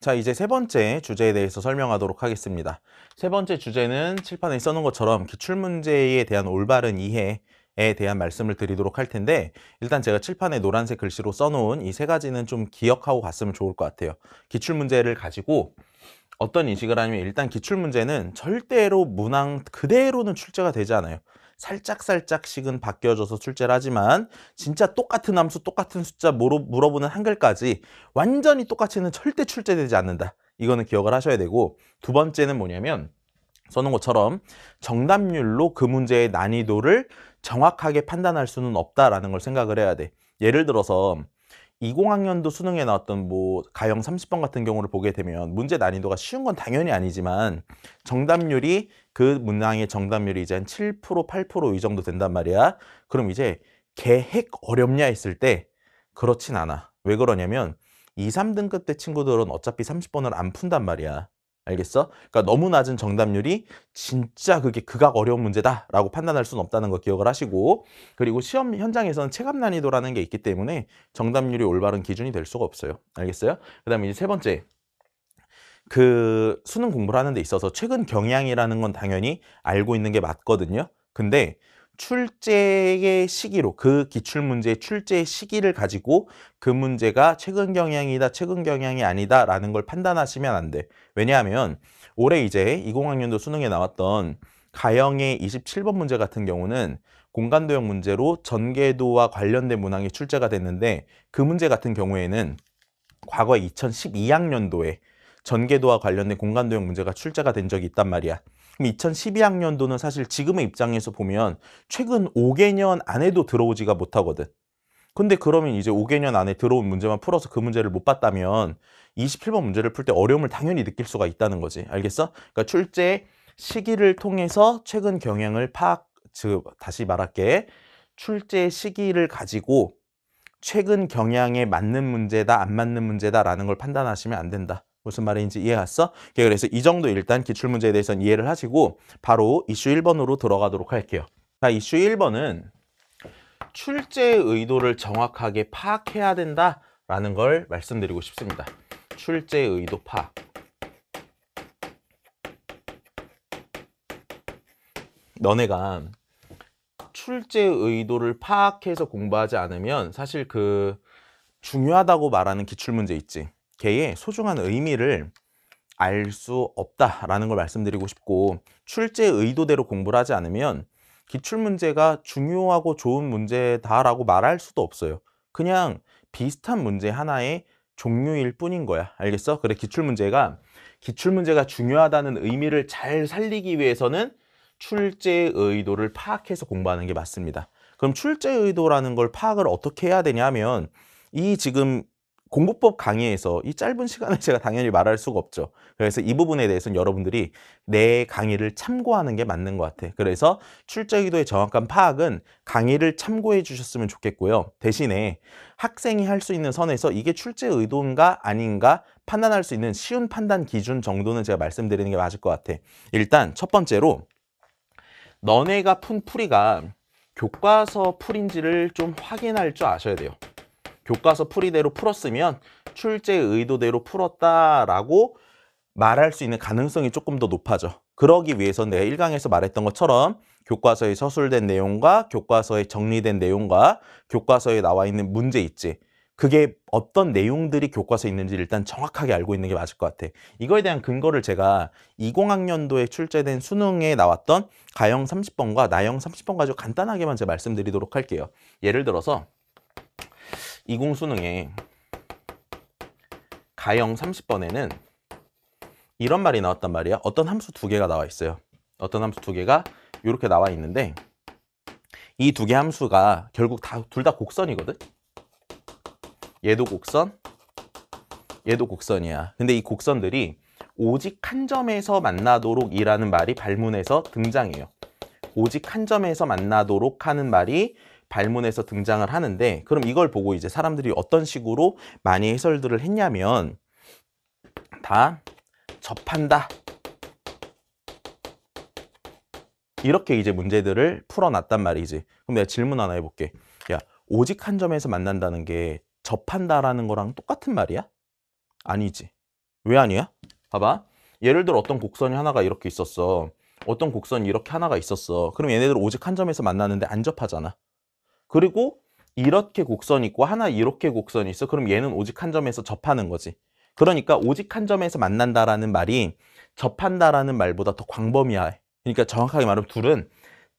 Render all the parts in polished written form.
자, 이제 세 번째 주제에 대해서 설명하도록 하겠습니다. 세 번째 주제는 칠판에 써놓은 것처럼 기출문제에 대한 올바른 이해에 대한 말씀을 드리도록 할 텐데, 일단 제가 칠판에 노란색 글씨로 써놓은 이 세 가지는 좀 기억하고 갔으면 좋을 것 같아요. 기출문제를 가지고 어떤 인식을 하냐면, 일단 기출문제는 절대로 문항 그대로는 출제가 되지 않아요. 살짝씩은 바뀌어져서 출제를 하지만 진짜 똑같은 함수, 똑같은 숫자 물어보는 한글까지 완전히 똑같이는 절대 출제되지 않는다. 이거는 기억을 하셔야 되고, 두 번째는 뭐냐면 써놓은 것처럼 정답률로 그 문제의 난이도를 정확하게 판단할 수는 없다라는 걸 생각을 해야 돼. 예를 들어서 20학년도 수능에 나왔던 가형 30번 같은 경우를 보게 되면 문제 난이도가 쉬운 건 당연히 아니지만 정답률이, 그 문항의 정답률이 이제 한 7%, 8% 이 정도 된단 말이야. 그럼 이제 개핵 어렵냐 했을 때 그렇진 않아. 왜 그러냐면 2, 3등급 때 친구들은 어차피 30번을 안 푼단 말이야. 알겠어? 그러니까 너무 낮은 정답률이 진짜 그게 극악 어려운 문제다라고 판단할 수는 없다는 거 기억을 하시고, 그리고 시험 현장에서는 체감 난이도라는 게 있기 때문에 정답률이 올바른 기준이 될 수가 없어요. 알겠어요? 그 다음에 이제 세 번째, 그 수능 공부를 하는 데 있어서 최근 경향이라는 건 당연히 알고 있는 게 맞거든요. 근데 출제의 시기로, 그 기출문제의 출제 시기를 가지고 그 문제가 최근 경향이다, 최근 경향이 아니다 라는 걸 판단하시면 안 돼. 왜냐하면 올해 이제 20학년도 수능에 나왔던 가형의 27번 문제 같은 경우는 공간도형 문제로 전개도와 관련된 문항이 출제가 됐는데, 그 문제 같은 경우에는 과거 2012학년도에 전개도와 관련된 공간도형 문제가 출제가 된 적이 있단 말이야. 그럼 2012학년도는 사실 지금의 입장에서 보면 최근 5개년 안에도 들어오지가 못하거든. 근데 그러면 이제 5개년 안에 들어온 문제만 풀어서 그 문제를 못 봤다면 27번 문제를 풀 때 어려움을 당연히 느낄 수가 있다는 거지. 알겠어? 그러니까 출제 시기를 통해서 최근 경향을 다시 말할게. 출제 시기를 가지고 최근 경향에 맞는 문제다, 안 맞는 문제다라는 걸 판단하시면 안 된다. 무슨 말인지 이해갔어? 그래서 이 정도 일단 기출문제에 대해서는 이해를 하시고 바로 이슈 1번으로 들어가도록 할게요. 자, 이슈 1번은 출제의 의도를 정확하게 파악해야 된다라는 걸 말씀드리고 싶습니다. 출제의 의도 파악. 너네가 출제의 의도를 파악해서 공부하지 않으면 사실 그 중요하다고 말하는 기출문제 있지. 걔의 소중한 의미를 알 수 없다라는 걸 말씀드리고 싶고, 출제 의도대로 공부를 하지 않으면 기출문제가 중요하고 좋은 문제다라고 말할 수도 없어요. 그냥 비슷한 문제 하나의 종류일 뿐인 거야. 알겠어? 그래, 기출문제가 중요하다는 의미를 잘 살리기 위해서는 출제 의도를 파악해서 공부하는 게 맞습니다. 그럼 출제 의도라는 걸 파악을 어떻게 해야 되냐 하면, 이 지금 공부법 강의에서 이 짧은 시간에 제가 당연히 말할 수가 없죠. 그래서 이 부분에 대해서는 여러분들이 내 강의를 참고하는 게 맞는 것 같아. 그래서 출제 의도의 정확한 파악은 강의를 참고해 주셨으면 좋겠고요. 대신에 학생이 할 수 있는 선에서 이게 출제 의도인가 아닌가 판단할 수 있는 쉬운 판단 기준 정도는 제가 말씀드리는 게 맞을 것 같아. 일단 첫 번째로, 너네가 푼 풀이가 교과서 풀인지를 좀 확인할 줄 아셔야 돼요. 교과서 풀이대로 풀었으면 출제 의도대로 풀었다라고 말할 수 있는 가능성이 조금 더 높아져. 그러기 위해서는 내가 1강에서 말했던 것처럼 교과서에 서술된 내용과 교과서에 정리된 내용과 교과서에 나와 있는 문제 있지. 그게 어떤 내용들이 교과서에 있는지 일단 정확하게 알고 있는 게 맞을 것 같아. 이거에 대한 근거를 제가 20학년도에 출제된 수능에 나왔던 가형 30번과 나형 30번 가지고 간단하게만 제가 말씀드리도록 할게요. 예를 들어서 20 수능에 가형 30번에는 이런 말이 나왔단 말이야. 어떤 함수 두 개가 나와 있어요. 어떤 함수 두 개가 이렇게 나와 있는데, 이 두 개 함수가 결국 둘 다 곡선이거든. 얘도 곡선, 얘도 곡선이야. 근데 이 곡선들이 오직 한 점에서 만나도록 이라는 말이 발문에서 등장해요. 오직 한 점에서 만나도록 하는 말이 발문에서 등장을 하는데, 그럼 이걸 보고 이제 사람들이 어떤 식으로 많이 해설들을 했냐면, 다 접한다, 이렇게 이제 문제들을 풀어놨단 말이지. 그럼 내가 질문 하나 해볼게. 야, 오직 한 점에서 만난다는 게 접한다라는 거랑 똑같은 말이야? 아니지. 왜 아니야? 봐봐. 예를 들어 어떤 곡선이 하나가 이렇게 있었어. 어떤 곡선이 이렇게 하나가 있었어. 그럼 얘네들 오직 한 점에서 만나는데 안 접하잖아. 그리고 이렇게 곡선이 있고 하나 이렇게 곡선이 있어. 그럼 얘는 오직 한 점에서 접하는 거지. 그러니까 오직 한 점에서 만난다라는 말이 접한다라는 말보다 더 광범위해. 그러니까 정확하게 말하면 둘은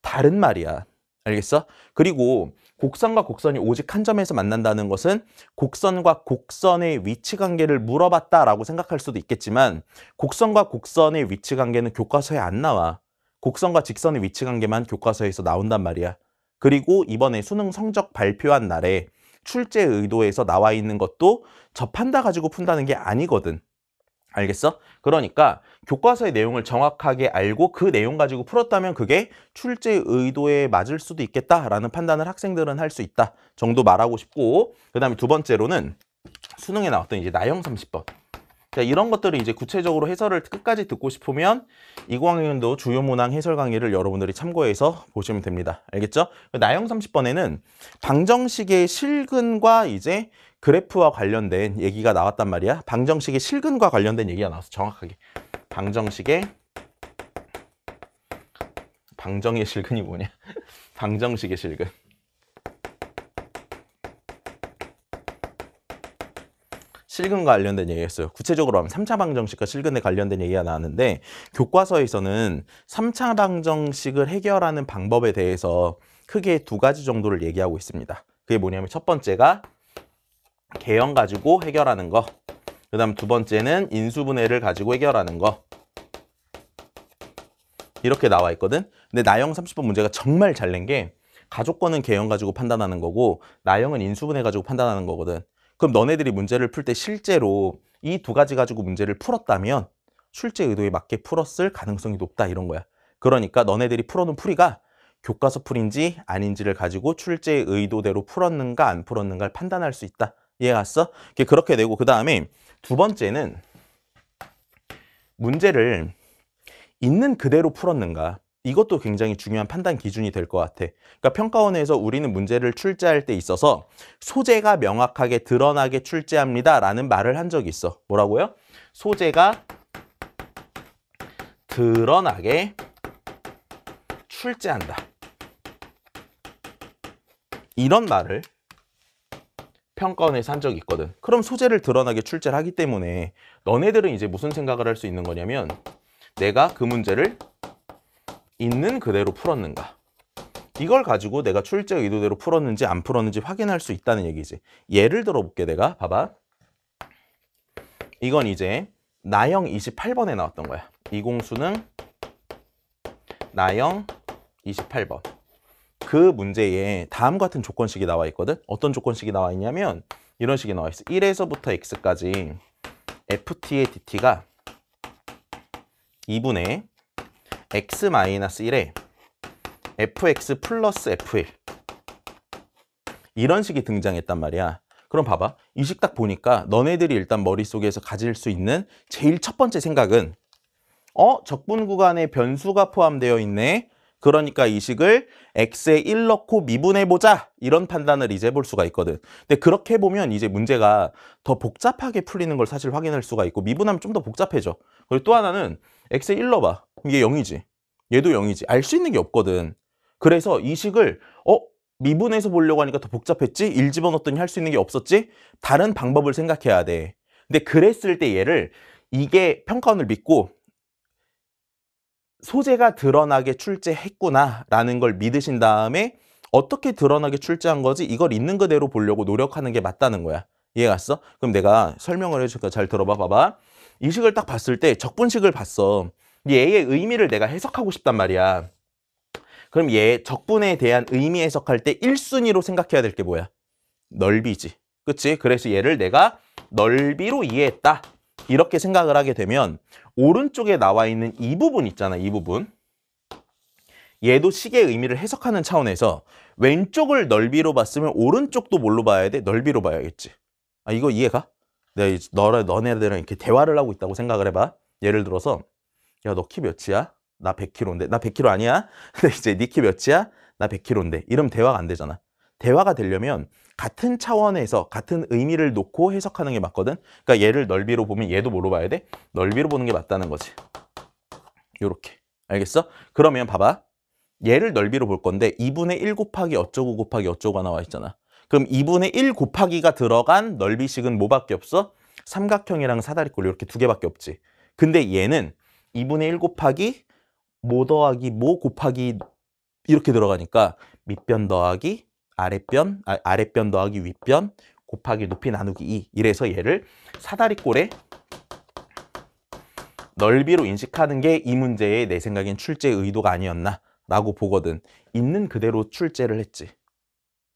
다른 말이야. 알겠어? 그리고 곡선과 곡선이 오직 한 점에서 만난다는 것은 곡선과 곡선의 위치 관계를 물어봤다라고 생각할 수도 있겠지만 곡선과 곡선의 위치 관계는 교과서에 안 나와. 곡선과 직선의 위치 관계만 교과서에서 나온단 말이야. 그리고 이번에 수능 성적 발표한 날에 출제 의도에서 나와 있는 것도 접한다 가지고 푼다는 게 아니거든. 알겠어? 그러니까 교과서의 내용을 정확하게 알고 그 내용 가지고 풀었다면 그게 출제 의도에 맞을 수도 있겠다라는 판단을 학생들은 할 수 있다 정도 말하고 싶고, 그 다음에 두 번째로는 수능에 나왔던 이제 나형 30번. 자, 이런 것들을 이제 구체적으로 해설을 끝까지 듣고 싶으면 20학년도 주요 문항 해설 강의를 여러분들이 참고해서 보시면 됩니다. 알겠죠? 나형 30번에는 방정식의 실근과 이제 그래프와 관련된 얘기가 나왔단 말이야. 방정식의 실근과 관련된 얘기가 나왔어. 정확하게. 방정의 실근이 뭐냐? 방정식의 실근. 실근과 관련된 얘기였어요. 구체적으로 하면 3차 방정식과 실근에 관련된 얘기가 나왔는데 교과서에서는 3차 방정식을 해결하는 방법에 대해서 크게 두 가지 정도를 얘기하고 있습니다. 그게 뭐냐면 첫 번째가 개형 가지고 해결하는 거, 그 다음 두 번째는 인수분해를 가지고 해결하는 거, 이렇게 나와 있거든. 근데 나형 30번 문제가 정말 잘 낸 게 가족권은 개형 가지고 판단하는 거고 나형은 인수분해 가지고 판단하는 거거든. 그럼 너네들이 문제를 풀 때 실제로 이 두 가지 가지고 문제를 풀었다면 출제 의도에 맞게 풀었을 가능성이 높다 이런 거야. 그러니까 너네들이 풀어놓은 풀이가 교과서 풀인지 아닌지를 가지고 출제 의도대로 풀었는가 안 풀었는가를 판단할 수 있다. 이해 갔어? 그렇게 되고 그 다음에 두 번째는 문제를 있는 그대로 풀었는가. 이것도 굉장히 중요한 판단 기준이 될 것 같아. 그러니까 평가원에서 우리는 문제를 출제할 때 있어서 소재가 명확하게 드러나게 출제합니다 라는 말을 한 적이 있어. 뭐라고요? 소재가 드러나게 출제한다. 이런 말을 평가원에서 한 적이 있거든. 그럼 소재를 드러나게 출제를 하기 때문에 너네들은 이제 무슨 생각을 할 수 있는 거냐면 내가 그 문제를 있는 그대로 풀었는가, 이걸 가지고 내가 출제 의도대로 풀었는지 안 풀었는지 확인할 수 있다는 얘기지. 예를 들어 볼게. 내가 봐봐. 이건 이제 나형 28번에 나왔던 거야. 20수능 나형 28번. 그 문제에 다음과 같은 조건식이 나와 있거든. 어떤 조건식이 나와 있냐면 이런 식이 나와 있어. 1에서부터 x까지 ft의 dt가 2분의 x-1에 fx 플러스 f1 이런 식이 등장했단 말이야. 그럼 봐봐. 이 식 딱 보니까 너네들이 일단 머릿속에서 가질 수 있는 제일 첫 번째 생각은 적분 구간에 변수가 포함되어 있네. 그러니까 이 식을 x에 1 넣고 미분해보자. 이런 판단을 이제 볼 수가 있거든. 근데 그렇게 보면 이제 문제가 더 복잡하게 풀리는 걸 사실 확인할 수가 있고 미분하면 좀 더 복잡해져. 그리고 또 하나는 x에 1 넣어봐. 이게 0이지. 얘도 0이지. 알 수 있는 게 없거든. 그래서 이 식을 미분해서 보려고 하니까 더 복잡했지? 1 집어넣었더니 할 수 있는 게 없었지? 다른 방법을 생각해야 돼. 근데 그랬을 때 얘를 이게 평가원을 믿고 소재가 드러나게 출제했구나 라는 걸 믿으신 다음에 어떻게 드러나게 출제한 거지? 이걸 있는 그대로 보려고 노력하는 게 맞다는 거야. 이해 갔어? 그럼 내가 설명을 해줄까? 잘 들어봐. 봐봐. 이 식을 딱 봤을 때 적분식을 봤어. 얘의 의미를 내가 해석하고 싶단 말이야. 그럼 얘 적분에 대한 의미 해석할 때 1순위로 생각해야 될 게 뭐야? 넓이지. 그치? 그래서 얘를 내가 넓이로 이해했다. 이렇게 생각을 하게 되면 오른쪽에 나와 있는 이 부분 있잖아. 이 부분. 얘도 식의 의미를 해석하는 차원에서 왼쪽을 넓이로 봤으면 오른쪽도 뭘로 봐야 돼? 넓이로 봐야겠지. 아, 이거 이해가? 내가 너네들이랑 이렇게 대화를 하고 있다고 생각을 해봐. 예를 들어서 야, 너 키 몇이야? 나 100kg인데. 나 100kg 아니야? 근데 이제 네 키 몇이야? 나 100kg인데. 이러면 대화가 안 되잖아. 대화가 되려면 같은 차원에서 같은 의미를 놓고 해석하는 게 맞거든. 그러니까 얘를 넓이로 보면 얘도 뭐로 봐야 돼? 넓이로 보는 게 맞다는 거지. 요렇게. 알겠어? 그러면 봐봐. 얘를 넓이로 볼 건데 2분의 1 곱하기 어쩌고 곱하기 어쩌고가 나와 있잖아. 그럼 2분의 1 곱하기가 들어간 넓이식은 뭐밖에 없어? 삼각형이랑 사다리꼴 이렇게 두 개밖에 없지. 근데 얘는 2분의 1 곱하기 뭐 더하기 뭐 곱하기 이렇게 들어가니까 밑변 더하기 아랫변 더하기 윗변 곱하기 높이 나누기 2. 이래서 얘를 사다리꼴의 넓이로 인식하는 게 이 문제의 내 생각엔 출제 의도가 아니었나 라고 보거든. 있는 그대로 출제를 했지.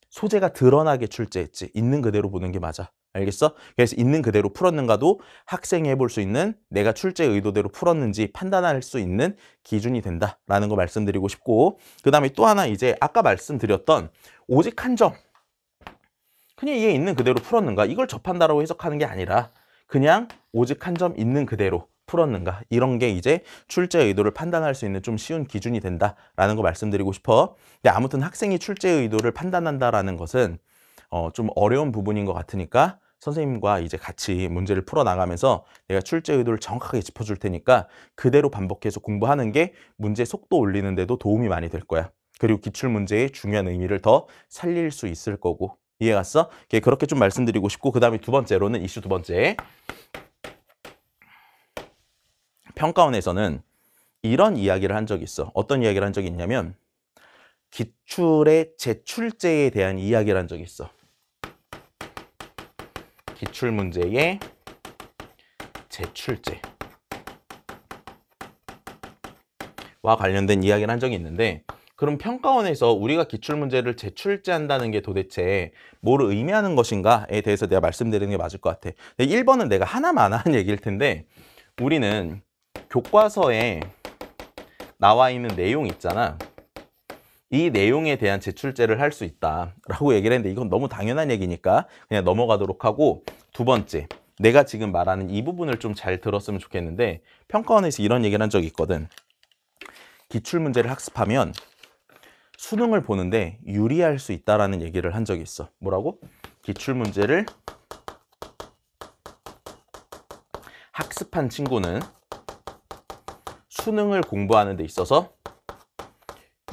소재가 드러나게 출제했지. 있는 그대로 보는 게 맞아. 알겠어? 그래서 있는 그대로 풀었는가도 학생이 해볼 수 있는 내가 출제 의도대로 풀었는지 판단할 수 있는 기준이 된다라는 거 말씀드리고 싶고, 그 다음에 또 하나 이제 아까 말씀드렸던 오직 한 점. 그냥 얘 있는 그대로 풀었는가? 이걸 접한다라고 해석하는 게 아니라 그냥 오직 한 점 있는 그대로 풀었는가? 이런 게 이제 출제 의도를 판단할 수 있는 좀 쉬운 기준이 된다라는 거 말씀드리고 싶어. 근데 아무튼 학생이 출제 의도를 판단한다라는 것은 좀 어려운 부분인 것 같으니까 선생님과 이제 같이 문제를 풀어나가면서 내가 출제 의도를 정확하게 짚어줄 테니까 그대로 반복해서 공부하는 게 문제 속도 올리는 데도 도움이 많이 될 거야. 그리고 기출문제의 중요한 의미를 더 살릴 수 있을 거고. 이해 갔어? 그렇게 좀 말씀드리고 싶고, 그 다음에 두 번째로는 이슈 두 번째. 평가원에서는 이런 이야기를 한 적이 있어. 어떤 이야기를 한 적이 있냐면 기출의 재출제에 대한 이야기를 한 적이 있어. 기출문제의 재출제와 관련된 이야기를 한 적이 있는데, 그럼 평가원에서 우리가 기출문제를 재출제한다는 게 도대체 뭐를 의미하는 것인가에 대해서 내가 말씀드리는 게 맞을 것 같아. 1번은 내가 하나만 하는 얘기일 텐데, 우리는 교과서에 나와 있는 내용 있잖아. 이 내용에 대한 재출제를 할 수 있다라고 얘기를 했는데 이건 너무 당연한 얘기니까 그냥 넘어가도록 하고, 두 번째, 내가 지금 말하는 이 부분을 좀 잘 들었으면 좋겠는데, 평가원에서 이런 얘기를 한 적이 있거든. 기출문제를 학습하면 수능을 보는데 유리할 수 있다라는 얘기를 한 적이 있어. 뭐라고? 기출문제를 학습한 친구는 수능을 공부하는 데 있어서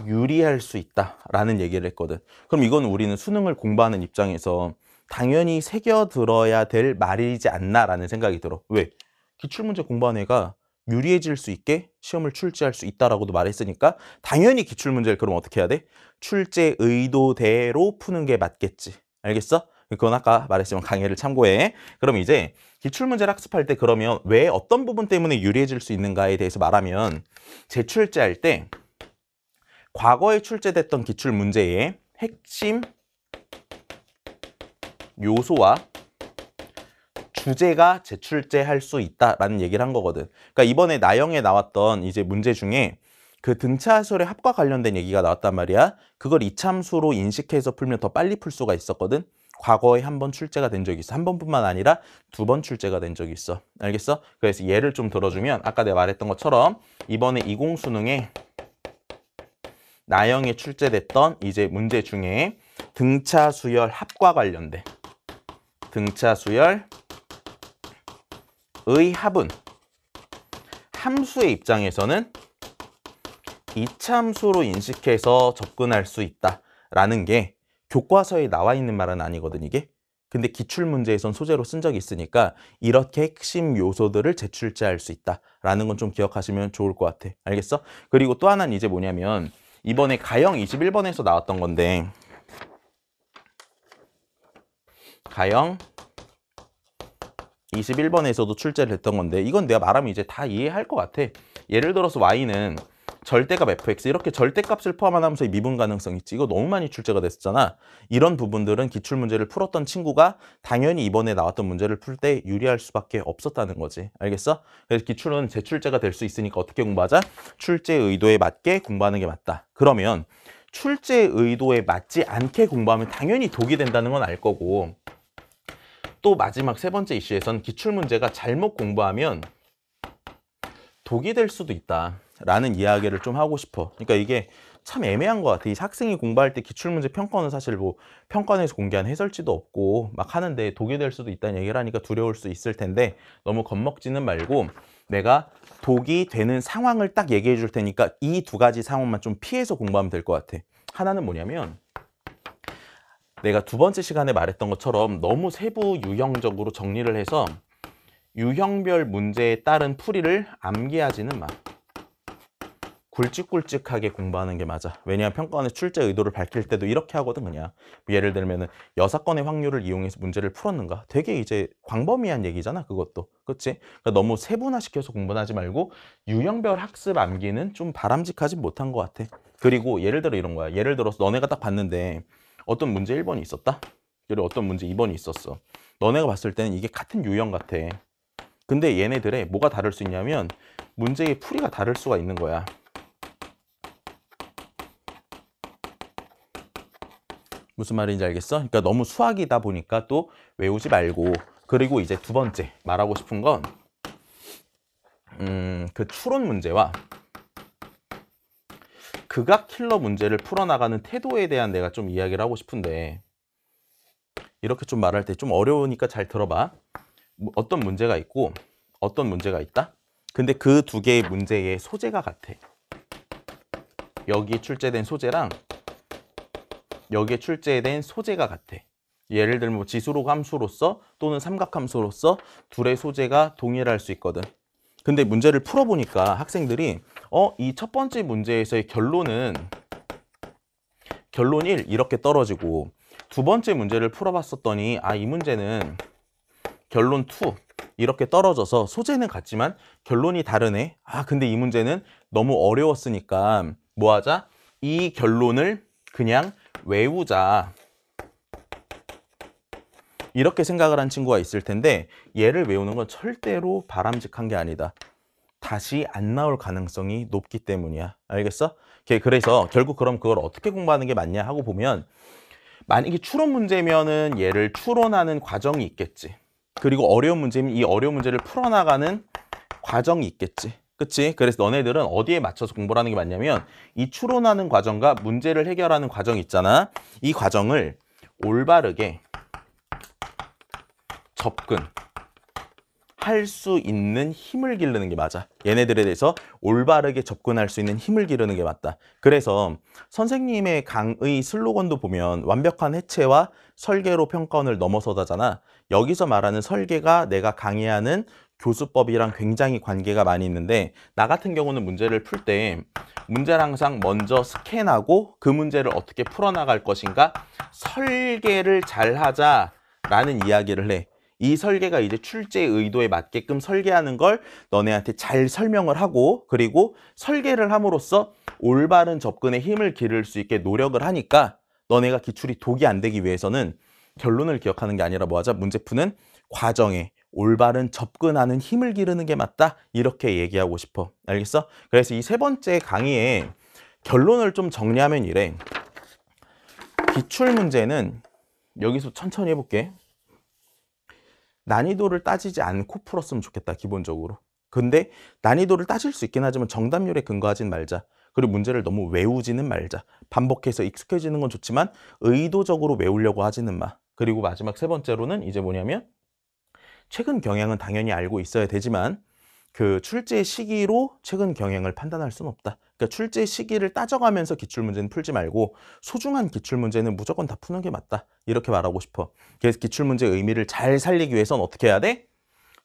유리할 수 있다라는 얘기를 했거든. 그럼 이건 우리는 수능을 공부하는 입장에서 당연히 새겨들어야 될 말이지 않나라는 생각이 들어. 왜? 기출문제 공부한 애가 유리해질 수 있게 시험을 출제할 수 있다라고도 말했으니까 당연히 기출문제를 그럼 어떻게 해야 돼? 출제 의도대로 푸는 게 맞겠지. 알겠어? 그건 아까 말했지만 강의를 참고해. 그럼 이제 기출문제를 학습할 때 그러면 왜 어떤 부분 때문에 유리해질 수 있는가에 대해서 말하면, 재출제할 때 과거에 출제됐던 기출문제의 핵심 요소와 주제가 재출제할 수 있다라는 얘기를 한 거거든. 그러니까 이번에 나영에 나왔던 이제 문제 중에 그 등차수열의 합과 관련된 얘기가 나왔단 말이야. 그걸 이참수로 인식해서 풀면 더 빨리 풀 수가 있었거든. 과거에 한 번 출제가 된 적이 있어. 한 번뿐만 아니라 두 번 출제가 된 적이 있어. 알겠어? 그래서 예를 좀 들어주면 아까 내가 말했던 것처럼 이번에 20수능에 나영에 출제됐던 이제 문제 중에 등차수열 합과 관련된 등차수열의 합은 함수의 입장에서는 이참수로 인식해서 접근할 수 있다라는 게 교과서에 나와 있는 말은 아니거든, 이게. 근데 기출문제에선 소재로 쓴 적이 있으니까 이렇게 핵심 요소들을 재출제할 수 있다라는 건 좀 기억하시면 좋을 것 같아. 알겠어? 그리고 또 하나는 이제 뭐냐면 이번에 가형 21번에서 나왔던 건데, 가형 21번에서도 출제를 했던 건데, 이건 내가 말하면 이제 다 이해할 것 같아. 예를 들어서 y는 절대값 fx 이렇게 절대값을 포함 안 하면서 미분 가능성 있지. 이거 너무 많이 출제가 됐었잖아. 이런 부분들은 기출문제를 풀었던 친구가 당연히 이번에 나왔던 문제를 풀 때 유리할 수밖에 없었다는 거지. 알겠어? 그래서 기출은 재출제가 될 수 있으니까 어떻게 공부하자? 출제 의도에 맞게 공부하는 게 맞다. 그러면 출제 의도에 맞지 않게 공부하면 당연히 독이 된다는 건 알 거고, 또 마지막 세 번째 이슈에선 기출문제가 잘못 공부하면 독이 될 수도 있다라는 이야기를 좀 하고 싶어. 그러니까 이게 참 애매한 것 같아. 이 학생이 공부할 때 기출문제 평가는 사실 뭐 평가원에서 공개한 해설지도 없고 막 하는데 독이 될 수도 있다는 얘기를 하니까 두려울 수 있을 텐데 너무 겁먹지는 말고 내가 독이 되는 상황을 딱 얘기해 줄 테니까 이 두 가지 상황만 좀 피해서 공부하면 될 것 같아. 하나는 뭐냐면 내가 두 번째 시간에 말했던 것처럼 너무 세부 유형적으로 정리를 해서 유형별 문제에 따른 풀이를 암기하지는 마. 굵직굵직하게 공부하는 게 맞아. 왜냐하면 평가원의 출제 의도를 밝힐 때도 이렇게 하거든. 그냥 예를 들면은 6건의 확률을 이용해서 문제를 풀었는가, 되게 이제 광범위한 얘기잖아. 그것도 그치? 그러니까 너무 세분화시켜서 공부는 하지 말고 유형별 학습 암기는 좀 바람직하지 못한 것 같아. 그리고 예를 들어 이런 거야. 예를 들어서 너네가 딱 봤는데 어떤 문제 1번이 있었다, 그리고 어떤 문제 2번이 있었어. 너네가 봤을 때는 이게 같은 유형 같아. 근데 얘네들의 뭐가 다를 수 있냐면 문제의 풀이가 다를 수가 있는 거야. 무슨 말인지 알겠어? 그러니까 너무 수학이다 보니까 또 외우지 말고. 그리고 이제 두 번째 말하고 싶은 건 그 추론 문제와 극악 킬러 문제를 풀어나가는 태도에 대한 내가 좀 이야기를 하고 싶은데, 이렇게 좀 말할 때 좀 어려우니까 잘 들어봐. 어떤 문제가 있고 어떤 문제가 있다? 근데 그 두 개의 문제의 소재가 같아. 여기 출제된 소재랑 여기에 출제된 소재가 같아. 예를 들면 지수로 함수로서 또는 삼각함수로서 둘의 소재가 동일할 수 있거든. 근데 문제를 풀어보니까 학생들이 이 첫 번째 문제에서의 결론 1 이렇게 떨어지고, 두 번째 문제를 풀어봤었더니 이 문제는 결론 2 이렇게 떨어져서 소재는 같지만 결론이 다르네. 근데 이 문제는 너무 어려웠으니까 뭐 하자? 이 결론을 그냥 외우자. 이렇게 생각을 한 친구가 있을 텐데 얘를 외우는 건 절대로 바람직한 게 아니다. 다시 안 나올 가능성이 높기 때문이야. 알겠어? 그래서 결국 그럼 그걸 어떻게 공부하는 게 맞냐 하고 보면, 만약에 추론 문제면은 얘를 추론하는 과정이 있겠지. 그리고 어려운 문제면 이 어려운 문제를 풀어나가는 과정이 있겠지. 그치? 그래서 너네들은 어디에 맞춰서 공부를 하는 게 맞냐면 이 추론하는 과정과 문제를 해결하는 과정이 있잖아. 이 과정을 올바르게 접근할 수 있는 힘을 기르는 게 맞아. 얘네들에 대해서 올바르게 접근할 수 있는 힘을 기르는 게 맞다. 그래서 선생님의 강의 슬로건도 보면 완벽한 해체와 설계로 평가원을 넘어서다잖아. 여기서 말하는 설계가 내가 강의하는 교수법이랑 굉장히 관계가 많이 있는데, 나 같은 경우는 문제를 풀 때 문제를 항상 먼저 스캔하고 그 문제를 어떻게 풀어나갈 것인가 설계를 잘 하자라는 이야기를 해. 이 설계가 이제 출제 의도에 맞게끔 설계하는 걸 너네한테 잘 설명을 하고, 그리고 설계를 함으로써 올바른 접근에 힘을 기를 수 있게 노력을 하니까 너네가 기출이 독이 안 되기 위해서는 결론을 기억하는 게 아니라 뭐 하자? 문제 푸는 과정에 올바른 접근하는 힘을 기르는 게 맞다. 이렇게 얘기하고 싶어. 알겠어? 그래서 이 세 번째 강의에 결론을 좀 정리하면 이래. 기출문제는 여기서 천천히 해볼게. 난이도를 따지지 않고 풀었으면 좋겠다. 기본적으로. 근데 난이도를 따질 수 있긴 하지만 정답률에 근거하진 말자. 그리고 문제를 너무 외우지는 말자. 반복해서 익숙해지는 건 좋지만 의도적으로 외우려고 하지는 마. 그리고 마지막 세 번째로는 이제 뭐냐면, 최근 경향은 당연히 알고 있어야 되지만 그 출제 시기로 최근 경향을 판단할 수는 없다. 그러니까 출제 시기를 따져가면서 기출문제는 풀지 말고 소중한 기출문제는 무조건 다 푸는 게 맞다. 이렇게 말하고 싶어. 그래서 기출문제의 의미를 잘 살리기 위해서는 어떻게 해야 돼?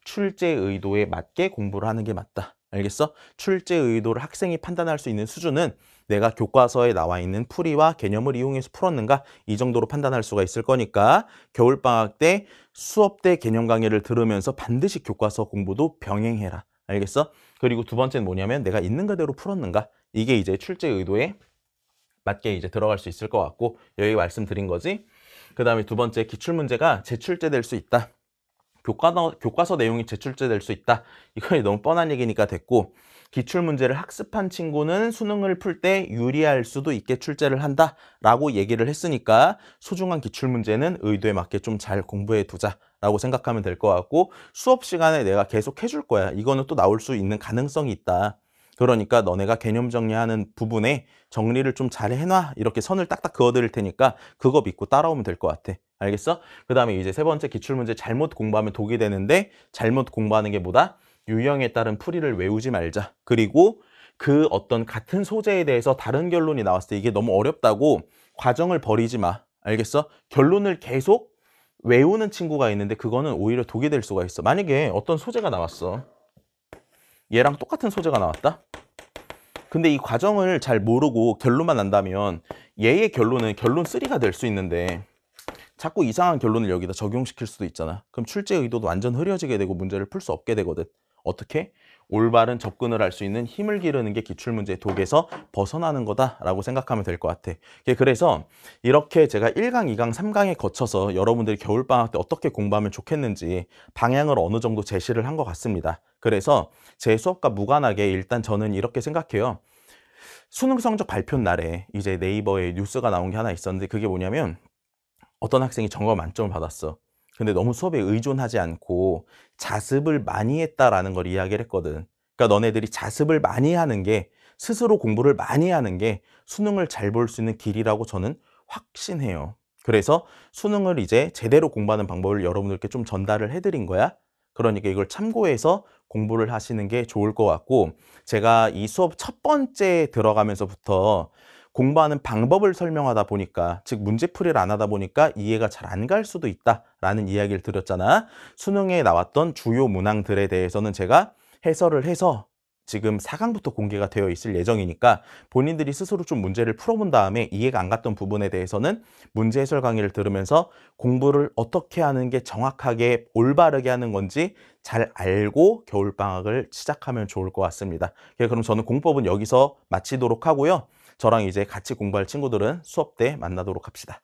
출제 의도에 맞게 공부를 하는 게 맞다. 알겠어? 출제 의도를 학생이 판단할 수 있는 수준은 내가 교과서에 나와 있는 풀이와 개념을 이용해서 풀었는가, 이 정도로 판단할 수가 있을 거니까 겨울방학 때 수업 때 개념 강의를 들으면서 반드시 교과서 공부도 병행해라. 알겠어? 그리고 두 번째는 뭐냐면 내가 있는 그대로 풀었는가, 이게 이제 출제 의도에 맞게 이제 들어갈 수 있을 것 같고, 여기 말씀드린 거지. 그 다음에 두 번째, 기출문제가 재출제될 수 있다. 교과서 내용이 재출제될 수 있다. 이거 너무 뻔한 얘기니까 됐고, 기출문제를 학습한 친구는 수능을 풀 때 유리할 수도 있게 출제를 한다 라고 얘기를 했으니까 소중한 기출문제는 의도에 맞게 좀 잘 공부해 두자 라고 생각하면 될 것 같고, 수업 시간에 내가 계속 해줄 거야. 이거는 또 나올 수 있는 가능성이 있다. 그러니까 너네가 개념 정리하는 부분에 정리를 좀 잘 해놔. 이렇게 선을 딱딱 그어드릴 테니까 그거 믿고 따라오면 될 것 같아. 알겠어? 그 다음에 이제 세 번째 기출문제 잘못 공부하면 독이 되는데 잘못 공부하는 게 뭐다? 유형에 따른 풀이를 외우지 말자. 그리고 그 어떤 같은 소재에 대해서 다른 결론이 나왔을 때 이게 너무 어렵다고 과정을 버리지 마. 알겠어? 결론을 계속 외우는 친구가 있는데 그거는 오히려 독이 될 수가 있어. 만약에 어떤 소재가 나왔어. 얘랑 똑같은 소재가 나왔다? 근데 이 과정을 잘 모르고 결론만 난다면 얘의 결론은 결론 3가 될 수 있는데 자꾸 이상한 결론을 여기다 적용시킬 수도 있잖아. 그럼 출제 의도도 완전 흐려지게 되고 문제를 풀 수 없게 되거든. 어떻게? 올바른 접근을 할 수 있는 힘을 기르는 게 기출문제의 독에서 벗어나는 거다라고 생각하면 될 것 같아. 그래서 이렇게 제가 1강, 2강, 3강에 거쳐서 여러분들이 겨울방학 때 어떻게 공부하면 좋겠는지 방향을 어느 정도 제시를 한 것 같습니다. 그래서 제 수업과 무관하게 일단 저는 이렇게 생각해요. 수능 성적 발표 날에 이제 네이버에 뉴스가 나온 게 하나 있었는데 그게 뭐냐면 어떤 학생이 점검 만점을 받았어. 근데 너무 수업에 의존하지 않고 자습을 많이 했다라는 걸 이야기를 했거든. 그러니까 너네들이 자습을 많이 하는 게 스스로 공부를 많이 하는 게 수능을 잘 볼 수 있는 길이라고 저는 확신해요. 그래서 수능을 이제 제대로 공부하는 방법을 여러분들께 좀 전달을 해드린 거야. 그러니까 이걸 참고해서 공부를 하시는 게 좋을 것 같고 제가 이 수업 첫 번째 들어가면서부터 공부하는 방법을 설명하다 보니까 즉 문제풀이를 안 하다 보니까 이해가 잘 안 갈 수도 있다라는 이야기를 드렸잖아. 수능에 나왔던 주요 문항들에 대해서는 제가 해설을 해서 지금 4강부터 공개가 되어 있을 예정이니까 본인들이 스스로 좀 문제를 풀어본 다음에 이해가 안 갔던 부분에 대해서는 문제 해설 강의를 들으면서 공부를 어떻게 하는 게 정확하게 올바르게 하는 건지 잘 알고 겨울방학을 시작하면 좋을 것 같습니다. 그럼 저는 공법은 여기서 마치도록 하고요. 저랑 이제 같이 공부할 친구들은 수업 때 만나도록 합시다.